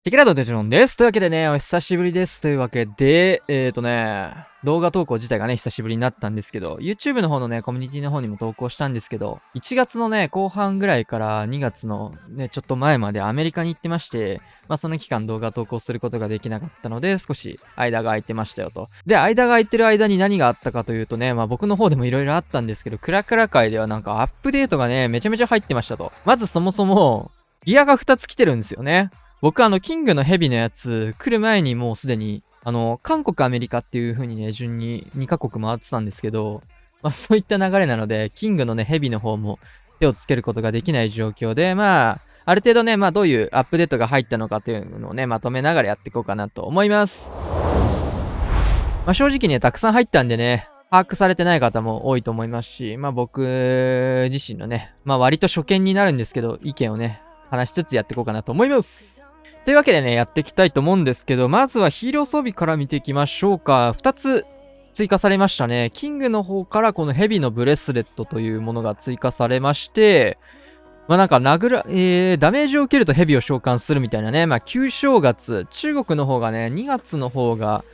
テキラドデジロンです。というわけでね、お久しぶりです。というわけで、動画投稿自体がね、久しぶりになったんですけど、YouTube の方のね、コミュニティの方にも投稿したんですけど、1月のね、後半ぐらいから2月のね、ちょっと前までアメリカに行ってまして、その期間動画投稿することができなかったので、少し間が空いてましたよと。で、間が空いてる間に何があったかというとね、僕の方でも色々あったんですけど、クラクラ界ではなんかアップデートがね、めちゃめちゃ入ってましたと。まずそもそも、ギアが2つ来てるんですよね。僕キングのヘビのやつ、来る前にもうすでに、韓国、アメリカっていう風にね、順に2カ国回ってたんですけど、そういった流れなので、キングのね、ヘビの方も手をつけることができない状況で、ある程度ね、どういうアップデートが入ったのかっていうのをね、まとめながらやっていこうかなと思います。正直ね、たくさん入ったんでね、把握されてない方も多いと思いますし、僕自身のね、割と初見になるんですけど、意見をね、話しつつやっていこうかなと思います。というわけでね、やっていきたいと思うんですけど、まずはヒーロー装備から見ていきましょうか。2つ追加されましたね。キングの方からこのヘビのブレスレットというものが追加されまして、なんかダメージを受けるとヘビを召喚するみたいなね、旧正月、中国の方がね、2月の方が、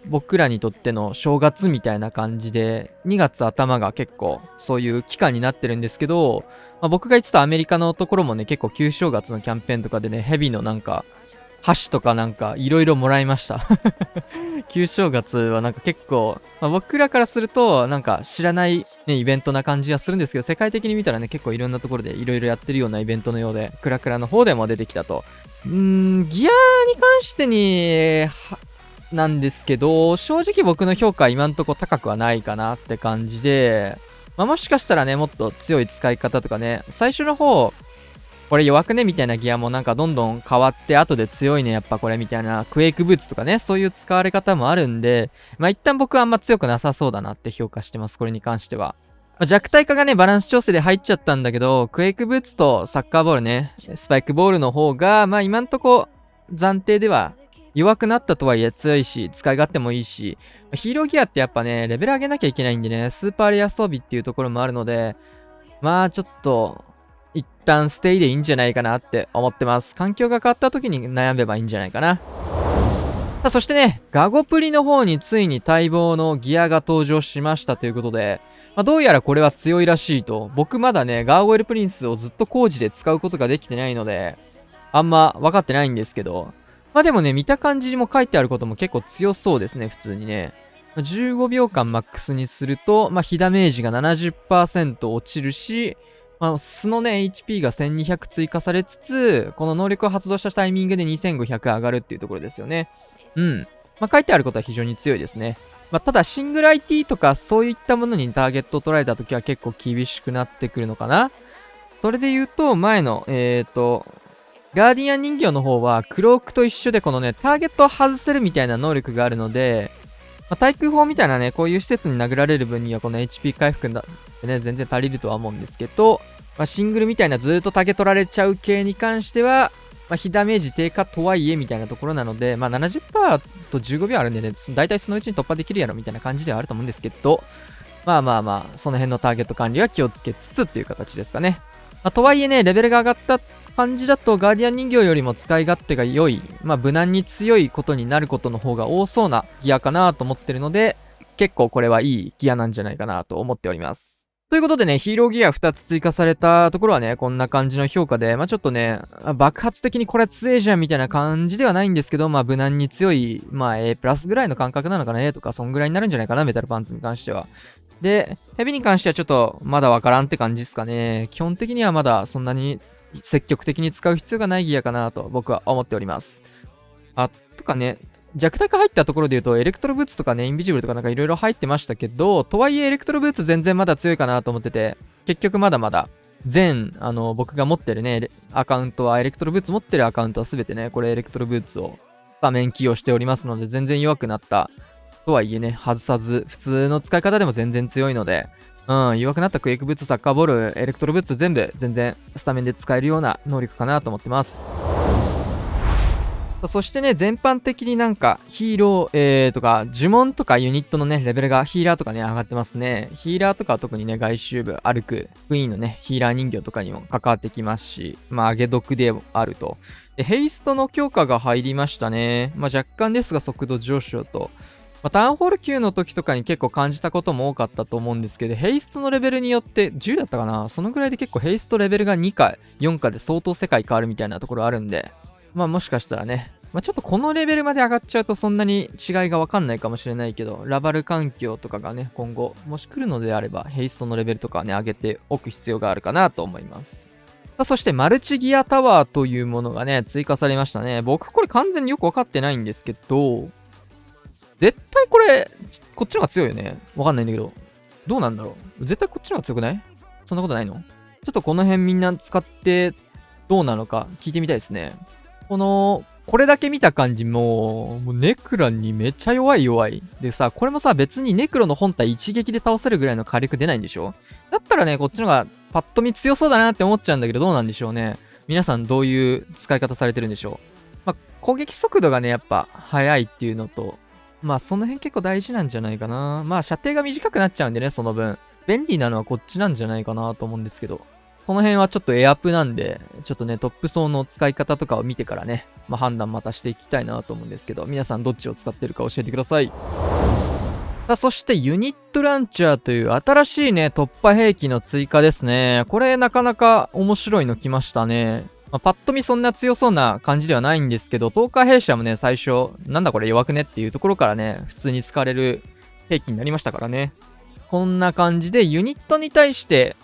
僕らにとっての正月みたいな感じで、2月頭が結構そういう期間になってるんですけど、僕が言ってたアメリカのところもね、結構旧正月のキャンペーンとかでね、ヘビのなんか、箸とかなんかいろいろもらいました旧正月はなんか結構、僕らからするとなんか知らないね、イベントな感じはするんですけど、世界的に見たらね、結構いろんなところでいろいろやってるようなイベントのようで、クラクラの方でも出てきたと。ギアに関してなんですけど、正直僕の評価は今んとこ高くはないかなって感じで、もしかしたらね、もっと強い使い方とかね、最初の方、これ弱くねみたいなギアもなんかどんどん変わって後で強いねやっぱこれみたいなクエイクブーツとかね、そういう使われ方もあるんで、一旦僕はあんま強くなさそうだなって評価してます、これに関しては。弱体化がね、バランス調整で入っちゃったんだけど、クエイクブーツとサッカーボールね、スパイクボールの方が、今んとこ暫定では弱くなったとはいえ強いし、使い勝手もいいし、ヒーローギアってやっぱね、レベル上げなきゃいけないんでね、スーパーレア装備っていうところもあるので、ちょっと、一旦ステイでいいんじゃないかなって思ってます。環境が変わった時に悩めばいいんじゃないかな。そしてね、ガゴプリの方についに待望のギアが登場しましたということで、どうやらこれは強いらしいと。僕まだね、ガーゴイルプリンスをずっと工事で使うことができてないので、あんま分かってないんですけど、でもね、見た感じにも書いてあることも結構強そうですね、普通にね。15秒間マックスにすると、被ダメージが 70% 落ちるし、素のね、HP が1200追加されつつ、この能力を発動したタイミングで2500上がるっていうところですよね。うん。書いてあることは非常に強いですね。ただ、シングル IT とかそういったものにターゲットを取られた時は結構厳しくなってくるのかな。それで言うと、前の、ガーディアン人形の方は、クロークと一緒でこのね、ターゲットを外せるみたいな能力があるので、対空砲みたいなね、こういう施設に殴られる分にはこの HP 回復でね、全然足りるとは思うんですけど、シングルみたいなずーっとタゲ取られちゃう系に関しては、非ダメージ低下とはいえみたいなところなので、70% と15秒あるんでね、大体そのうちに突破できるやろみたいな感じではあると思うんですけど、その辺のターゲット管理は気をつけつつっていう形ですかね。とはいえね、レベルが上がった感じだと、ガーディアン人形よりも使い勝手が良い、無難に強いことになることの方が多そうなギアかなと思ってるので、結構これはいいギアなんじゃないかなと思っております。ということでね、ヒーローギア2つ追加されたところはね、こんな感じの評価で、ちょっとね、爆発的にこれは強いじゃんみたいな感じではないんですけど、無難に強い、A プラスぐらいの感覚なのかな、とか、そんぐらいになるんじゃないかな、メタルパンツに関しては。で、ヘビに関してはちょっとまだわからんって感じですかね。基本的にはまだそんなに積極的に使う必要がないギアかなと僕は思っております。とかね、弱体化入ったところで言うと、エレクトロブーツとかね、インビジブルとかなんかいろいろ入ってましたけど、とはいえエレクトロブーツ全然まだ強いかなと思ってて、結局まだまだ、僕が持ってるね、アカウントは、エレクトロブーツ持ってるアカウントはすべてね、これエレクトロブーツをスタメン起用しておりますので、全然弱くなったとはいえね、外さず、普通の使い方でも全然強いので、弱くなったクエイクブーツ、サッカーボール、エレクトロブーツ全部、全然スタメンで使えるような能力かなと思ってます。そしてね、全般的になんか、ヒーロー、とか、呪文とかユニットのね、レベルがヒーラーとかね、上がってますね。ヒーラーとかは特にね、外周部、歩く、クイーンのね、ヒーラー人形とかにも関わってきますし、上げ毒であるとでヘイストの強化が入りましたね。まあ、若干ですが速度上昇と。まあ、タウンホール級の時とかに結構感じたことも多かったと思うんですけど、ヘイストのレベルによって10だったかな、そのぐらいで結構ヘイストレベルが2か4かで相当世界変わるみたいなところあるんで、まあもしかしたらね、まあちょっとこのレベルまで上がっちゃうとそんなに違いがわかんないかもしれないけど、ラバル環境とかがね、今後もし来るのであれば、ヘイストのレベルとかはね、上げておく必要があるかなと思います。さあ、そしてマルチギアタワーというものがね、追加されましたね。僕これ完全によくわかってないんですけど、絶対これ、こっちの方が強いよね。わかんないんだけど。どうなんだろう。絶対こっちの方が強くない？そんなことないの？ちょっとこの辺みんな使ってどうなのか聞いてみたいですね。これだけ見た感じもうネクラにめっちゃ弱い。でさ、これもさ、別にネクロの本体一撃で倒せるぐらいの火力出ないんでしょ？だったらね、こっちの方がパッと見強そうだなって思っちゃうんだけど、どうなんでしょうね。皆さんどういう使い方されてるんでしょう？まあ、攻撃速度がね、やっぱ速いっていうのと、まあその辺結構大事なんじゃないかな。まあ射程が短くなっちゃうんでね、その分。便利なのはこっちなんじゃないかなと思うんですけど。この辺はちょっとエアプなんで、ちょっとね、トップ層の使い方とかを見てからね、まあ判断またしていきたいなと思うんですけど、皆さんどっちを使ってるか教えてください。さあ、そしてユニットランチャーという新しいね、突破兵器の追加ですね。これなかなか面白いの来ましたね。まあ、パッと見そんな強そうな感じではないんですけど、トーカー兵者もね、最初、なんだこれ弱くねっていうところからね、普通に使われる兵器になりましたからね。こんな感じでユニットに対して、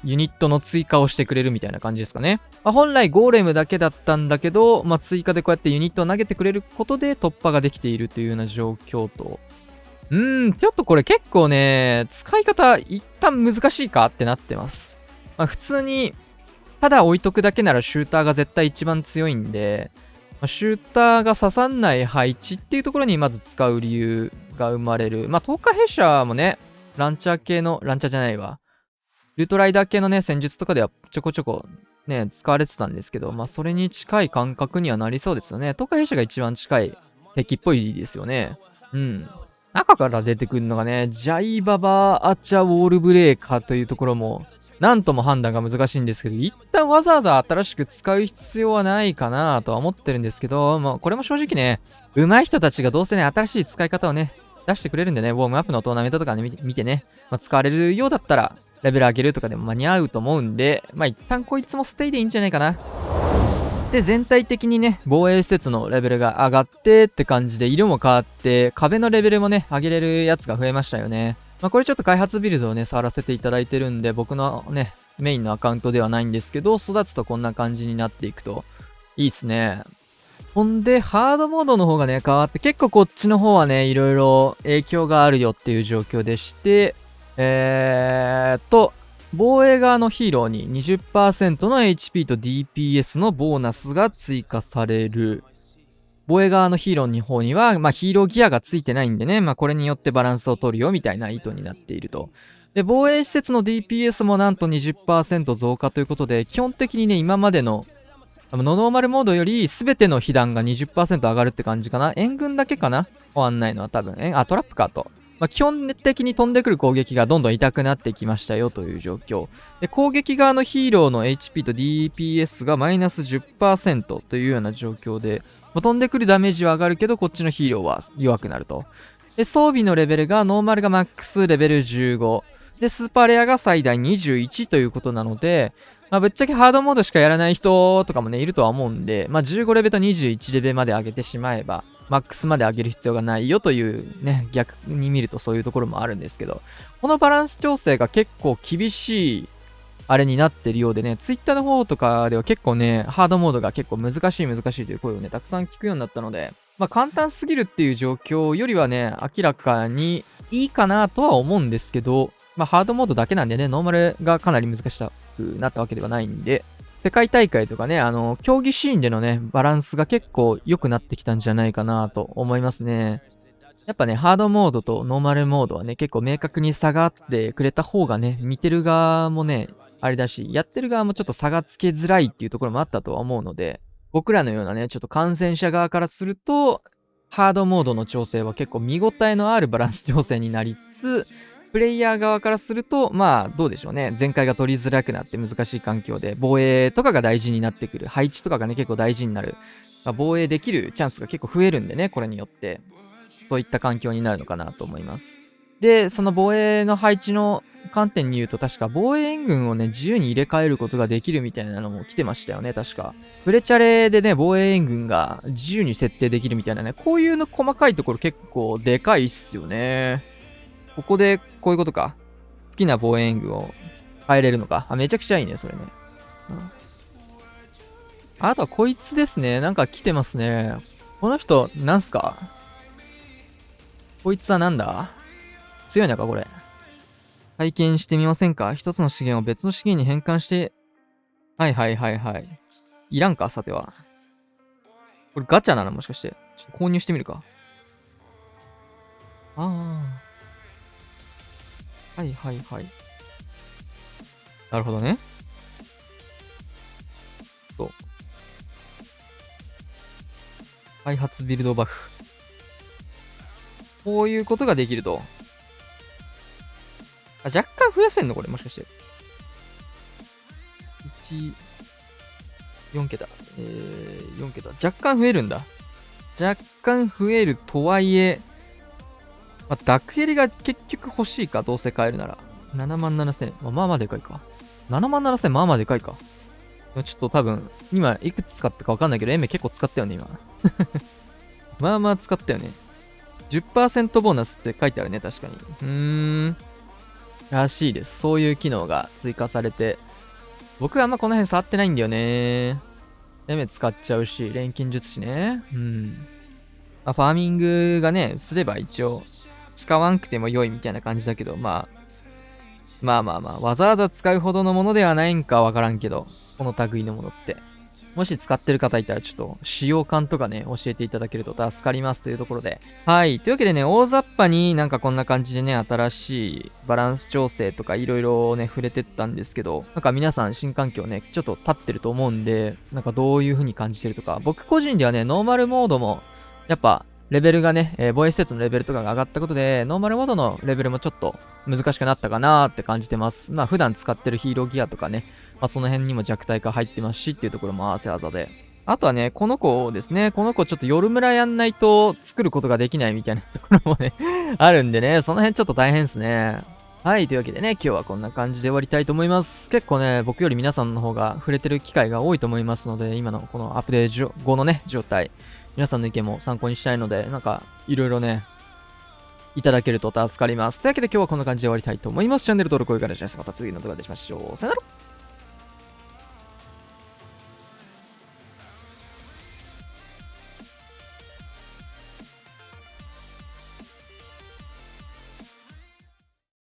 ユニットの追加をしてくれるみたいな感じですかね。まあ、本来ゴーレムだけだったんだけど、まあ、追加でこうやってユニットを投げてくれることで突破ができているというような状況と、ちょっとこれ結構ね、使い方一旦難しいかってなってます。まあ、普通に、ただ置いとくだけならシューターが絶対一番強いんで、まあ、シューターが刺さんない配置っていうところにまず使う理由が生まれる。まあ、10日弊社もね、ランチャーじゃないわ。ルートライダー系のね、戦術とかではちょこちょこね、使われてたんですけど、まあ、それに近い感覚にはなりそうですよね。10日弊社が一番近い敵っぽいですよね。うん。中から出てくるのがね、ジャイババアチャウォールブレーカーというところも、なんとも判断が難しいんですけど、一旦わざわざ新しく使う必要はないかなとは思ってるんですけど、まあこれも正直ね、上手い人たちがどうせね、新しい使い方をね、出してくれるんでね、ウォームアップのトーナメントとかね、見てね、まあ、使われるようだったら、レベル上げるとかでも間に合うと思うんで、まあ一旦こいつもステイでいいんじゃないかな。で、全体的にね、防衛施設のレベルが上がってって感じで、色も変わって、壁のレベルもね、上げれるやつが増えましたよね。まあこれちょっと開発ビルドをね、触らせていただいてるんで、僕のね、メインのアカウントではないんですけど、育つとこんな感じになっていくと、いいっすね。ほんで、ハードモードの方がね、変わって、結構こっちの方はね、いろいろ影響があるよっていう状況でして、防衛側のヒーローに 20% の HP と DPS のボーナスが追加される。防衛側のヒーローの方には、まあ、ヒーローギアがついてないんでね、まあ、これによってバランスを取るよみたいな意図になっていると。で、防衛施設の DPS もなんと 20% 増加ということで、基本的にね、今までのノーマルモードより全ての被弾が 20% 上がるって感じかな。援軍だけかな変わんないのは多分。トラップかと。まあ、基本的に飛んでくる攻撃がどんどん痛くなってきましたよという状況。で、攻撃側のヒーローの HP と DPS がマイナス 10% というような状況で、まあ、飛んでくるダメージは上がるけど、こっちのヒーローは弱くなると。で、装備のレベルがノーマルがマックスレベル15。で、スーパーレアが最大21ということなので、まあ、ぶっちゃけハードモードしかやらない人とかもね、いるとは思うんで、まあ、15レベルと21レベルまで上げてしまえば、マックスまで上げる必要がないよというね、逆に見るとそういうところもあるんですけど、このバランス調整が結構厳しい、あれになってるようでね、ツイッターの方とかでは結構ね、ハードモードが結構難しいという声をね、たくさん聞くようになったので、まあ簡単すぎるっていう状況よりはね、明らかにいいかなとは思うんですけど、まあハードモードだけなんでね、ノーマルがかなり難しくなったわけではないんで、世界大会とかね、競技シーンでのね、バランスが結構良くなってきたんじゃないかなと思いますね。やっぱね、ハードモードとノーマルモードはね、結構明確に差があってくれた方がね、見てる側もね、あれだし、やってる側もちょっと差がつけづらいっていうところもあったとは思うので、僕らのようなね、ちょっと感染者側からすると、ハードモードの調整は結構見応えのあるバランス調整になりつつ、プレイヤー側からすると、まあ、どうでしょうね。全開が取りづらくなって難しい環境で、防衛とかが大事になってくる。配置とかがね、結構大事になる。まあ、防衛できるチャンスが結構増えるんでね、これによって。そういった環境になるのかなと思います。で、その防衛の配置の観点に言うと、確か防衛援軍をね、自由に入れ替えることができるみたいなのも来てましたよね、確か。プレチャレでね、防衛援軍が自由に設定できるみたいなね、こういうの細かいところ結構でかいっすよね。ここでこういうことか。好きな防衛援軍を変えれるのか。あ、めちゃくちゃいいね、それね。うん、あとはこいつですね。なんか来てますね。この人、なんすか？こいつはなんだ？強いのか、これ。体験してみませんか？一つの資源を別の資源に変換して。はいはいはいはい。いらんか、さては。これガチャなのもしかして。ちょっと購入してみるか。ああ。はいはいはい。なるほどね。そう。開発ビルドバフ。こういうことができると。あ、若干増やせんのこれ、もしかして。1、4桁。4桁。若干増えるんだ。若干増えるとはいえ、まあ、ダクエリが結局欲しいか、どうせ買えるなら。77,000。まあまあでかいか。77,000まあまあでかいか。ちょっと多分、今いくつ使ったかわかんないけど、エメ結構使ったよね、今。まあまあ使ったよね。10% ボーナスって書いてあるね、確かに。らしいです。そういう機能が追加されて。僕はあんまこの辺触ってないんだよね。エメ使っちゃうし、錬金術師ね。まあ、ファーミングがね、すれば一応、使わんくても良いみたいな感じだけど、まあ、わざわざ使うほどのものではないんかわからんけど、この類のものって。もし使ってる方いたらちょっと使用感とかね、教えていただけると助かりますというところで。はい。というわけでね、大雑把になんかこんな感じでね、新しいバランス調整とかいろいろね、触れてったんですけど、なんか皆さん新環境ね、ちょっと立ってると思うんで、なんかどういう風に感じてるとか、僕個人ではね、ノーマルモードも、やっぱ、レベルがね、防衛施設のレベルとかが上がったことで、ノーマルモードのレベルもちょっと難しくなったかなーって感じてます。まあ普段使ってるヒーローギアとかね、まあその辺にも弱体化入ってますしっていうところも合わせ技で。あとはね、この子ですね、この子ちょっと夜村やんないと作ることができないみたいなところもねあるんでね、その辺ちょっと大変ですね。はい、というわけでね、今日はこんな感じで終わりたいと思います。結構ね、僕より皆さんの方が触れてる機会が多いと思いますので、今のこのアップデート後のね、状態、皆さんの意見も参考にしたいので、なんか、いろいろね、いただけると助かります。というわけで今日はこんな感じで終わりたいと思います。チャンネル登録、高評価お願いします。また次の動画でしましょう。さよなら。